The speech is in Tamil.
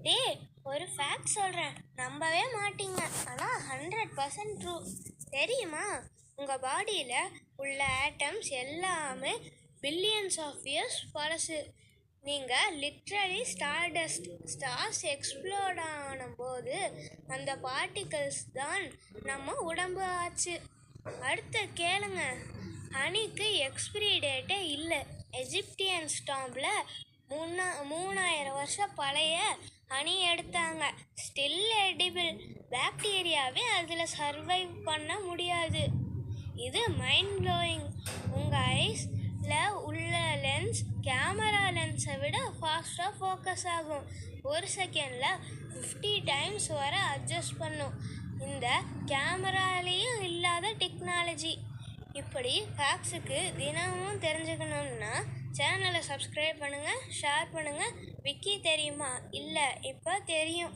டேய், ஒரு ஃபேக்ட் சொல்கிறேன், நம்பவே மாட்டீங்க, ஆனால் 100% ட்ரூ. தெரியுமா? உங்கள் பாடியில் உள்ள ஆட்டம்ஸ் எல்லாமே பில்லியன்ஸ் ஆஃப் இயர்ஸ் பழசு. நீங்கள் லிட்ரலி ஸ்டார்ஸ் எக்ஸ்ப்ளோர்ட் ஆனபோது அந்த பார்ட்டிகல்ஸ் தான் நம்ம உடம்பு ஆச்சு. அடுத்து கேளுங்க. ஹனிக்கு எக்ஸ்பிரி டேட்டே இல்லை. எஜிப்தியன் ஸ்டாம்பில் 3000 வருஷம் பழைய ஹனி எடுத்தாங்க. Still edible. பாக்டீரியாவே அதில் சர்வைவ் பண்ண முடியாது. இது மைண்ட் ப்ளோயிங். உங்கள் ஐஸில் உள்ள லென்ஸ் கேமரா லென்ஸை விட ஃபாஸ்ட்டாக ஃபோக்கஸ் ஆகும். ஒரு செகண்டில் 50 டைம்ஸ் வர அட்ஜஸ்ட் பண்ணும். இந்த கேமராலேயும் இல்லாத டெக்னாலஜி. இப்படி ஃபேக்ட்ஸுக்கு தினமும் தெரிஞ்சுக்கணும்னா சேனலை சப்ஸ்கிரைப் பண்ணுங்கள், ஷேர் பண்ணுங்கள். விக்கி தெரியுமா? இல்லை, இப்போ தெரியும்.